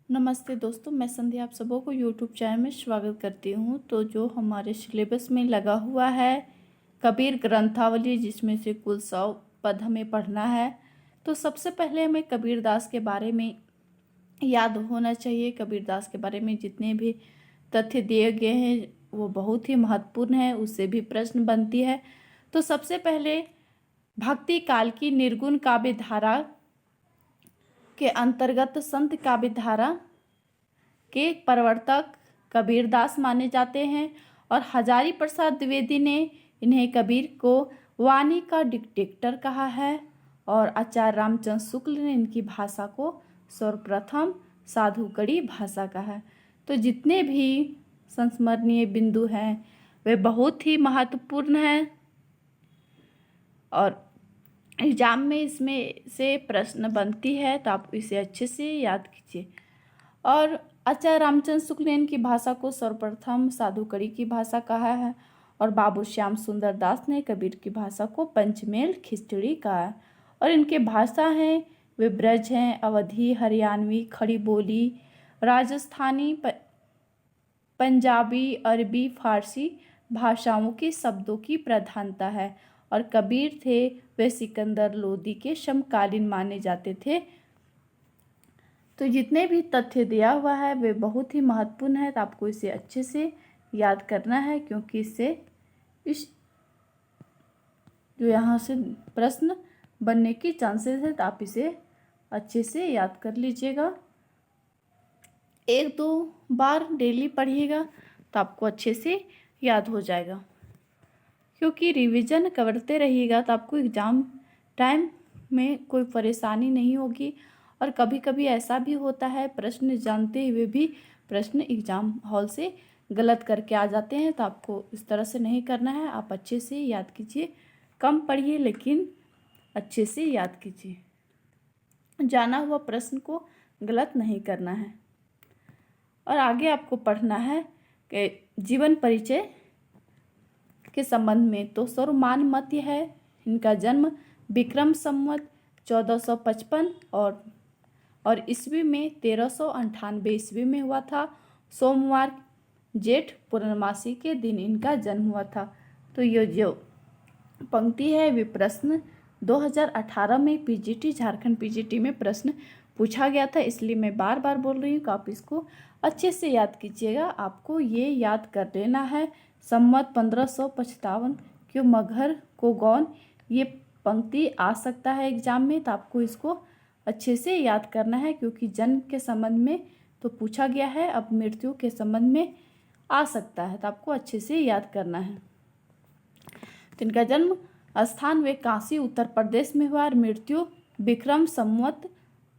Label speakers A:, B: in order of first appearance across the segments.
A: नमस्ते दोस्तों, मैं संध्या आप सबों को यूट्यूब चैनल में स्वागत करती हूँ। तो जो हमारे सिलेबस में लगा हुआ है कबीर ग्रंथावली, जिसमें से कुल 100 पद हमें पढ़ना है। तो सबसे पहले हमें कबीरदास के बारे में याद होना चाहिए। कबीरदास के बारे में जितने भी तथ्य दिए गए हैं वो बहुत ही महत्वपूर्ण है, उससे भी प्रश्न बनती है। तो सबसे पहले भक्ति काल की निर्गुण काव्य धारा के अंतर्गत संत काव्य धारा के प्रवर्तक कबीरदास माने जाते हैं और हजारी प्रसाद द्विवेदी ने इन्हें कबीर को वाणी का डिक्टेटर कहा है और आचार्य रामचंद्र शुक्ल ने इनकी भाषा को सर्वप्रथम साधुकड़ी भाषा कहा है। तो जितने भी संस्मरणीय बिंदु हैं वे बहुत ही महत्वपूर्ण हैं और एग्जाम में इसमें से प्रश्न बनती है, तो आप इसे अच्छे से याद कीजिए। और आचार्य रामचंद्र शुक्ल ने इनकी भाषा को सर्वप्रथम साधुकड़ी की भाषा कहा है और बाबू श्याम सुंदर दास ने कबीर की भाषा को पंचमेल खिचड़ी कहा है। और इनके भाषा हैं वे ब्रज हैं, अवधी, हरियाणवी, खड़ी बोली, राजस्थानी, पंजाबी, अरबी, फारसी भाषाओं के शब्दों की प्रधानता है। और कबीर थे वे सिकंदर लोदी के समकालीन माने जाते थे। तो जितने भी तथ्य दिया हुआ है वे बहुत ही महत्वपूर्ण है, तो आपको इसे अच्छे से याद करना है, क्योंकि इससे इस जो यहाँ से प्रश्न बनने की चांसेस है, तो आप इसे अच्छे से याद कर लीजिएगा। 1-2 बार डेली पढ़िएगा तो आपको अच्छे से याद हो जाएगा, क्योंकि रिवीजन करते रहिएगा तो आपको एग्ज़ाम टाइम में कोई परेशानी नहीं होगी। और कभी कभी ऐसा भी होता है प्रश्न जानते हुए भी प्रश्न एग्ज़ाम हॉल से गलत करके आ जाते हैं, तो आपको इस तरह से नहीं करना है। आप अच्छे से याद कीजिए, कम पढ़िए लेकिन अच्छे से याद कीजिए। जाना हुआ प्रश्न को गलत नहीं करना है। और आगे आपको पढ़ना है कि जीवन परिचय के संबंध में। तो सर्वमान मत यह है, इनका जन्म विक्रम संवत 1455 और ईस्वी में 1398 ईस्वी में हुआ था। सोमवार जेठ पूर्णमासी के दिन इनका जन्म हुआ था। तो ये जो पंक्ति है वे प्रश्न 2018 में पीजीटी, झारखंड पीजीटी में प्रश्न पूछा गया था, इसलिए मैं बार बार बोल रही हूँ कि आप इसको अच्छे से याद कीजिएगा। आपको ये याद कर लेना है, संवत 1555 क्यों मगहर को गौन, ये पंक्ति आ सकता है एग्जाम में, तो आपको इसको अच्छे से याद करना है, क्योंकि जन्म के संबंध में तो पूछा गया है, अब मृत्यु के संबंध में आ सकता है, तो आपको अच्छे से याद करना है। तो इनका जन्म स्थान वे काशी उत्तर प्रदेश में हुआ और मृत्यु विक्रम संवत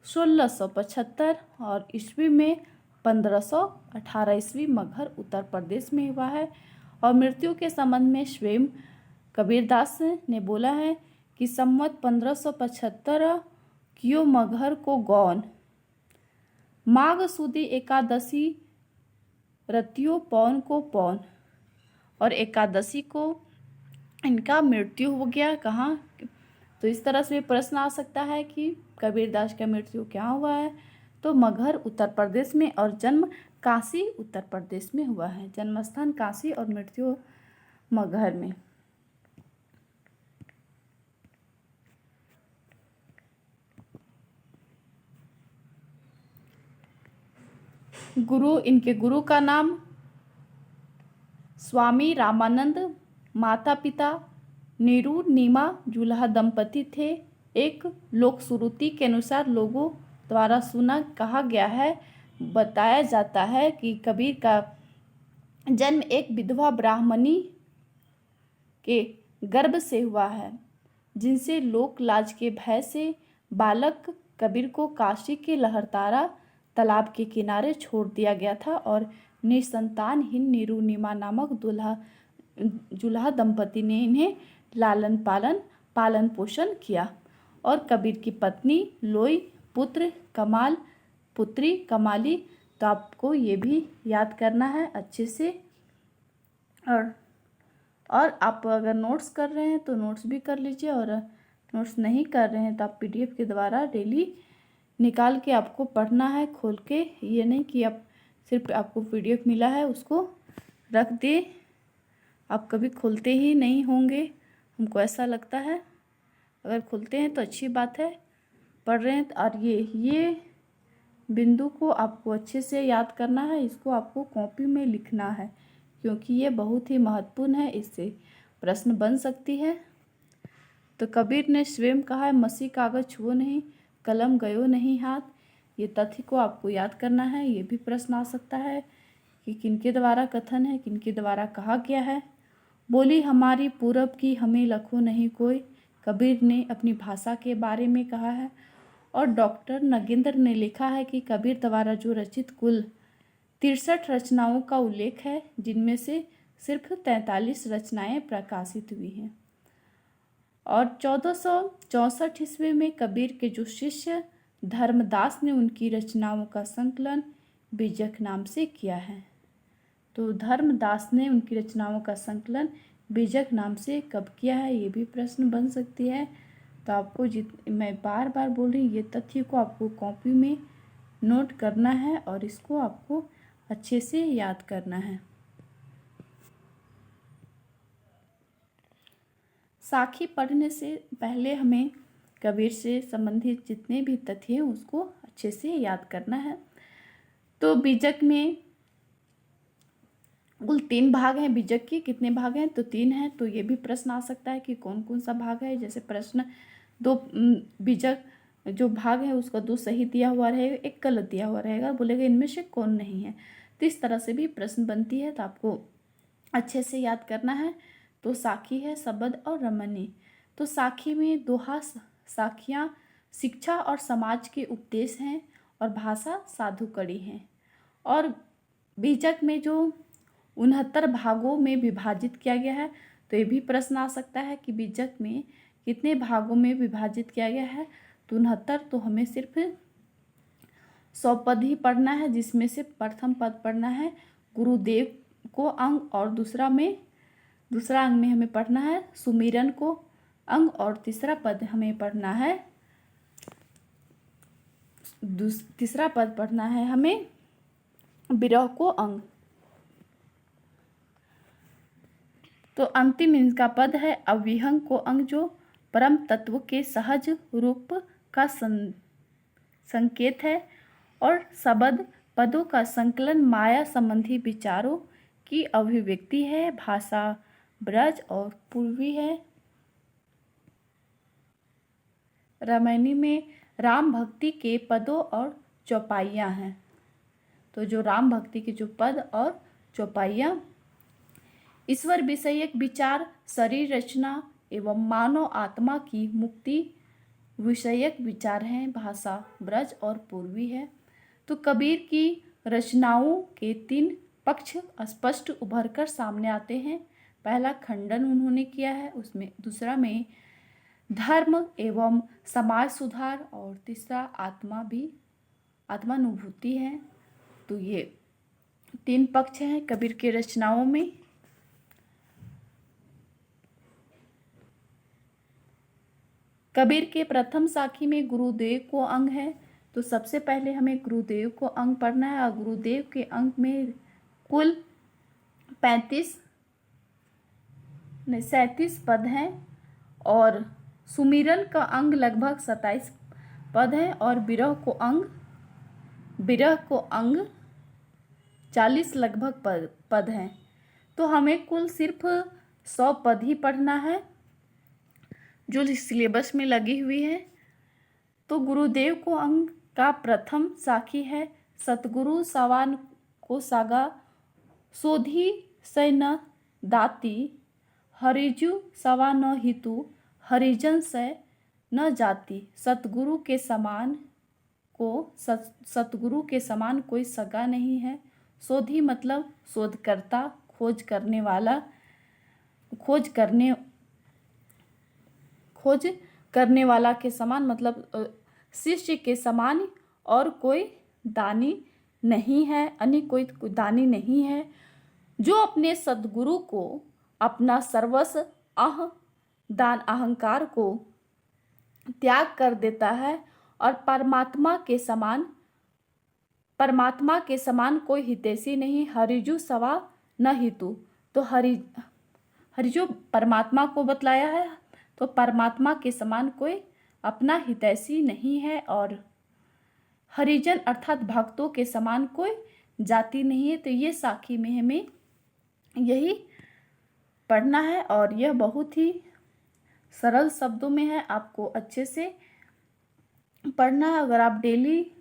A: 1675 और ईस्वी में 1518 ईस्वी मगहर उत्तर प्रदेश में हुआ है। और मृत्यु के संबंध में स्वयं कबीरदास ने बोला है कि संवत 1575 क्यों मगहर को गौन, माघ सुदी एकादशी रतियो पौन को पौन, और एकादशी को इनका मृत्यु हो गया कहाँ। तो इस तरह से प्रश्न आ सकता है कि कबीरदास का मृत्यु क्या हुआ है, तो मगहर उत्तर प्रदेश में और जन्म काशी उत्तर प्रदेश में हुआ है। जन्म स्थान काशी और मृत्यु मगहर में। गुरु, इनके गुरु का नाम स्वामी रामानंद, माता पिता नीरू नीमा जुल्हा दंपति थे। एक लोक श्रुति के अनुसार लोगों द्वारा सुना कहा गया है, बताया जाता है कि कबीर का जन्म एक विधवा ब्राह्मणी के गर्भ से हुआ है, जिनसे लोक लाज के भय से बालक कबीर को काशी के लहरतारा तालाब के किनारे छोड़ दिया गया था और निसंतानहीन नीरू नीमा नामक जुल्हा दंपति ने इन्हें लालन पालन पोषण किया। और कबीर की पत्नी लोई, पुत्र कमाल, पुत्री कमाली। तो आपको ये भी याद करना है अच्छे से। और आप अगर नोट्स कर रहे हैं तो नोट्स भी कर लीजिए, और नोट्स नहीं कर रहे हैं तो आप पीडीएफ के द्वारा डेली निकाल के आपको पढ़ना है खोल के। ये नहीं कि आप सिर्फ आपको PDF मिला है उसको रख दे, आप कभी खोलते ही नहीं होंगे, हमको ऐसा लगता है। अगर खोलते हैं तो अच्छी बात है, पढ़ रहे हैं। और ये बिंदु को आपको अच्छे से याद करना है, इसको आपको कॉपी में लिखना है क्योंकि ये बहुत ही महत्वपूर्ण है, इससे प्रश्न बन सकती है। तो कबीर ने स्वयं कहा है, मसी कागज छुओ नहीं, कलम गयो नहीं हाथ। ये तथ्य को आपको याद करना है। ये भी प्रश्न आ सकता है कि किनके द्वारा कथन है, किनके द्वारा कहा गया है। बोली हमारी पूरब की हमें लखो नहीं कोई, कबीर ने अपनी भाषा के बारे में कहा है। और डॉक्टर नगेंद्र ने लिखा है कि कबीर द्वारा जो रचित कुल 63 रचनाओं का उल्लेख है, जिनमें से सिर्फ 43 रचनाएं प्रकाशित हुई हैं। और 1464 ईस्वी में कबीर के जो शिष्य धर्मदास ने उनकी रचनाओं का संकलन बीजक नाम से किया है। तो धर्मदास ने उनकी रचनाओं का संकलन बीजक नाम से कब किया है, ये भी प्रश्न बन सकती है। तो आपको मैं बार बार बोल रही, ये तथ्य को आपको कॉपी में नोट करना है और इसको आपको अच्छे से याद करना है। साखी पढ़ने से पहले हमें कबीर से संबंधित जितने भी तथ्य हैं उसको अच्छे से याद करना है। तो बीजक में कुल 3 भाग हैं। बीजक के कितने भाग हैं? तो 3 हैं। तो ये भी प्रश्न आ सकता है कि कौन कौन सा भाग है। जैसे प्रश्न 2 बीजक जो भाग है उसका 2 सही दिया हुआ रहेगा, 1 गलत दिया हुआ रहेगा, बोलेगा इनमें से कौन नहीं है। तो इस तरह से भी प्रश्न बनती है, तो आपको अच्छे से याद करना है। तो साखी है, शबद और रमणी। तो साखी में दोहा, साखियाँ शिक्षा और समाज के उपदेश हैं और भाषा साधु कड़ी हैं। और बीजक में जो 69 भागों में विभाजित किया गया है, तो ये भी प्रश्न आ सकता है कि बीजक में कितने भागों में विभाजित किया गया है। तो 69। तो हमें सिर्फ 100 पद ही पढ़ना है, जिसमें से प्रथम पद पढ़ना है गुरुदेव को अंग, और दूसरा अंग में हमें पढ़ना है सुमिरन को अंग, और तीसरा पद हमें पढ़ना है हमें विरह को अंग। तो अंतिम इनका पद है अविहंग को अंग, जो परम तत्व के सहज रूप का संकेत है। और शबद पदों का संकलन माया संबंधी विचारों की अभिव्यक्ति है। भाषा ब्रज और पूर्वी है। रामायणी में राम भक्ति के पदों और चौपाइयाँ हैं। तो जो राम भक्ति के जो पद और चौपाइयाँ, ईश्वर विषयक विचार, शरीर रचना एवं मानव आत्मा की मुक्ति विषयक विचार हैं। भाषा ब्रज और पूर्वी है। तो कबीर की रचनाओं के 3 पक्ष स्पष्ट उभर कर सामने आते हैं। पहला खंडन उन्होंने किया है, उसमें दूसरा में धर्म एवं समाज सुधार, और तीसरा आत्मानुभूति है। तो ये 3 पक्ष हैं कबीर के रचनाओं में। कबीर के प्रथम साखी में गुरुदेव को अंग है। तो सबसे पहले हमें गुरुदेव को अंग पढ़ना है। और गुरुदेव के अंग में कुल 37 पद हैं, और सुमिरन का अंग लगभग 27 पद हैं, और विरह को अंग 40 लगभग पद हैं। तो हमें कुल सिर्फ 100 पद ही पढ़ना है, जो सिलेबस में लगी हुई है। तो गुरुदेव को अंग का प्रथम साखी है सतगुरु सवान को सागा, सोधी सै न दाती, हरिजु सवा न हितु, हरिजन से न जाति। सतगुरु के समान कोई सगा नहीं है। शोधी मतलब शोधकर्ता, खोज करने वाला के समान, मतलब शिष्य के समान और कोई दानी नहीं है, अन्य कोई दानी नहीं है। जो अपने सद्गुरु को अपना सर्वस्व दान अहंकार को त्याग कर देता है और परमात्मा के समान कोई हितैषी नहीं, हरिजु सवा न हितु। तो हरिजु परमात्मा को बतलाया है, तो परमात्मा के समान कोई अपना हितैषी नहीं है, और हरिजन अर्थात भक्तों के समान कोई जाति नहीं है। तो ये साखी में हमें यही पढ़ना है, और यह बहुत ही सरल शब्दों में है, आपको अच्छे से पढ़ना है। अगर आप डेली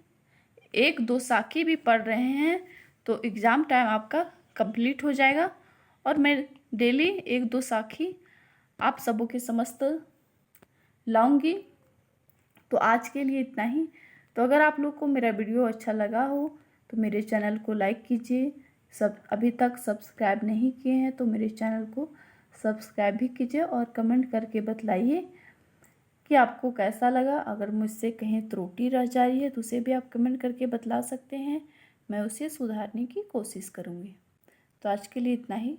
A: 1-2 साखी भी पढ़ रहे हैं तो एग्ज़ाम टाइम आपका कंप्लीट हो जाएगा। और मैं डेली 1-2 साखी आप सबों के समस्त लाऊंगी। तो आज के लिए इतना ही। तो अगर आप लोग को मेरा वीडियो अच्छा लगा हो तो मेरे चैनल को लाइक कीजिए। अभी तक सब्सक्राइब नहीं किए हैं तो मेरे चैनल को सब्सक्राइब भी कीजिए, और कमेंट करके बतलाइए कि आपको कैसा लगा। अगर मुझसे कहीं त्रुटि रह जा रही है तो उसे भी आप कमेंट करके बतला सकते हैं, मैं उसे सुधारने की कोशिश करूँगी। तो आज के लिए इतना ही।